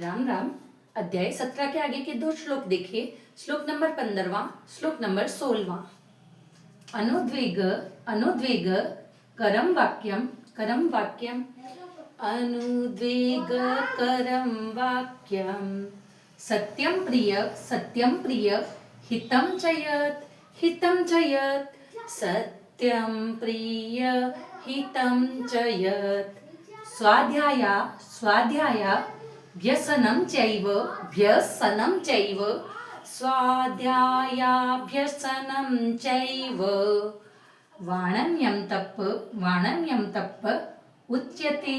राम राम। अध्याय 17 के आगे के दो श्लोक देखिए। श्लोक नंबर 15वां, श्लोक नंबर 16वां। अनुद्वेग अनुद्वेग करम वाक्यम करम वाक्यम अनुद्वेग करम वाक्यम सत्यम प्रिय हितम च यत् सत्यम प्रिय हितम च यत् स्वाध्याय व्यसनं चैव स्वाध्यायाभ्यसनं चैव वाणम्यं तप उच्यते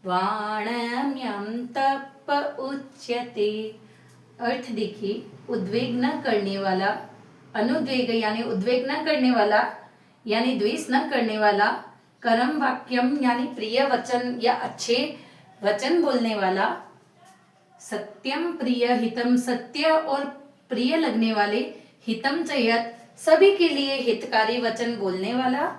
वाणम्यं तप उच्यते। अर्थ देखिए, उद्वेग न करने वाला, अनुद्वेग यानी उद्वेग न करने वाला यानी द्वेष न करने वाला, करम वाक्यम यानी प्रिय वचन या अच्छे वचन बोलने वाला, सत्यम प्रिय हितम सत्य और प्रिय लगने वाले, हितम च यत् सभी के लिए हितकारी वचन बोलने वाला,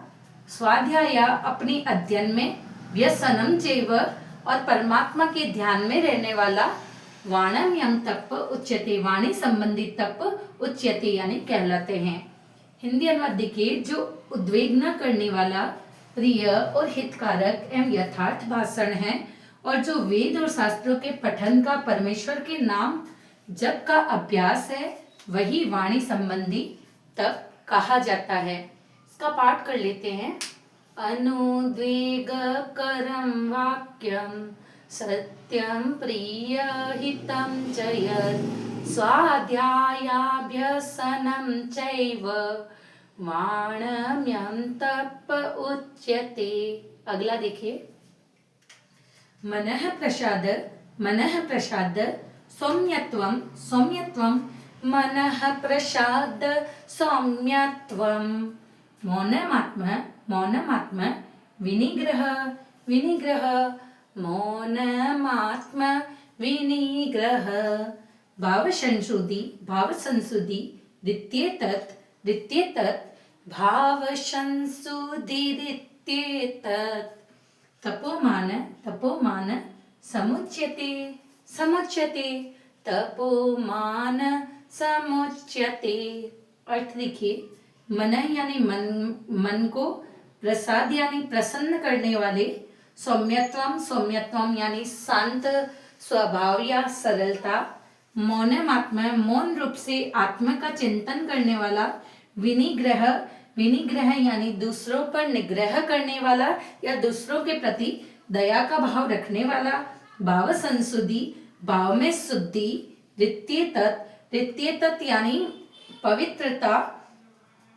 स्वाध्याय अपनी अध्ययन में, व्यसनम चैव और परमात्मा के ध्यान में रहने वाला, वाणम्यम तप उच्यते वाणी संबंधी तप उच्यते यानी कहलाते हैं। हिंदी अनुवाद देखिए, जो उद्वेग न करने वाला, प्रिय और हितकारक एवं यथार्थ भाषण है और जो वेद और शास्त्रों के पठन का, परमेश्वर के नाम जप का अभ्यास है, वही वाणी संबंधी तप कहा जाता है। इसका पाठ कर लेते हैं। अनुद्वेग करम वाक्यम सत्यम प्रिय हितम च यत् स्वाध्यायाभ्यसनं चैव वाणम्यं तप उच्यते। अगला देखिए। मनः प्रसाद सौम्यत्वं मनः प्रसाद सौम्यत्वं मौनमात्म विनिग्रह मौनमात्म विनिग्रह भावसंशुद्धि रित्येतत् भावसंशुद्धिरित्येतत् तपोमान समुच्यते तपोमान समुच्यते। अर्थ देखिए, मन यानी मन को, प्रसाद यानी प्रसन्न करने वाले, सौम्यत्वम यानी शांत स्वभाव या सरलता, मौन रूप से आत्मा का चिंतन करने वाला, विनिग्रह यानी दूसरों पर निग्रह करने वाला या दूसरों के प्रति दया का भाव रखने वाला, भाव संशुद्धि भाव में शुद्धि, रित्येतत् यानी पवित्रता,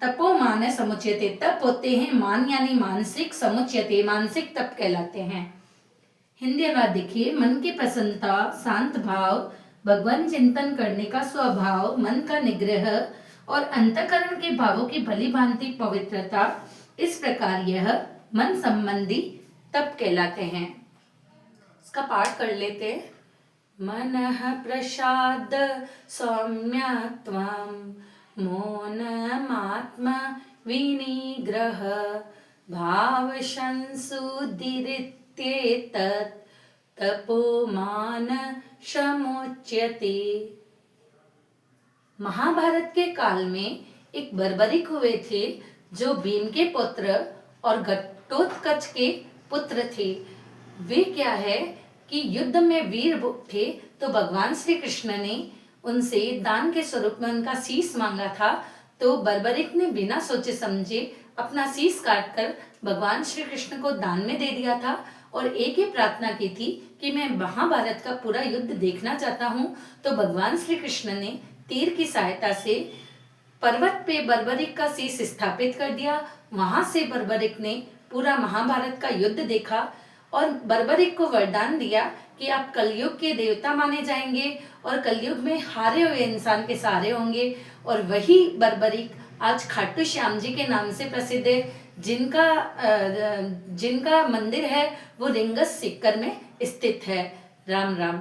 तपोमान समुच्यते तप होते हैं मान यानी मानसिक, समुच्यते मानसिक तप कहलाते हैं। हिंदी अनुवाद देखिए। मन की प्रसन्नता, शांत भाव, भगवान चिंतन करने का स्वभाव, मन का निग्रह और अंतःकरण के भावों की भली भांति पवित्रता, इस प्रकार यह मन संबंधी तप कहलाते हैं। इसका पाठ कर लेते। मनः प्रसाद सौम्यत्वं मौनमात्म विनिग्रह भावसंशुद्धिरित्येतत् तपोमान समुच्यते। महाभारत के काल में एक बर्बरिक हुए थे जो भीम के पुत्र और घटोत्कच के पुत्र थे। वे क्या है कि युद्ध में वीर थे, तो भगवान श्री कृष्ण ने उनसे दान के स्वरूप में उनका शीश मांगा था। तो बर्बरिक ने बिना सोचे समझे अपना शीश काटकर भगवान श्री कृष्ण को दान में दे दिया था और एक ही प्रार्थना की थी कि मैं महाभारत का पूरा युद्ध देखना चाहता हूँ। तो भगवान श्री कृष्ण ने तीर की सहायता से पर्वत पे बर्बरिक का शीश स्थापित कर दिया। वहां से बर्बरिक ने पूरा महाभारत का युद्ध देखा और बर्बरिक को वरदान दिया कि आप कलयुग के देवता माने जाएंगे और कलयुग में हारे हुए इंसान के सहारे होंगे। और वही बर्बरिक आज खाटू श्याम जी के नाम से प्रसिद्ध है, जिनका मंदिर है वो रिंगस सीकर में स्थित है। राम राम।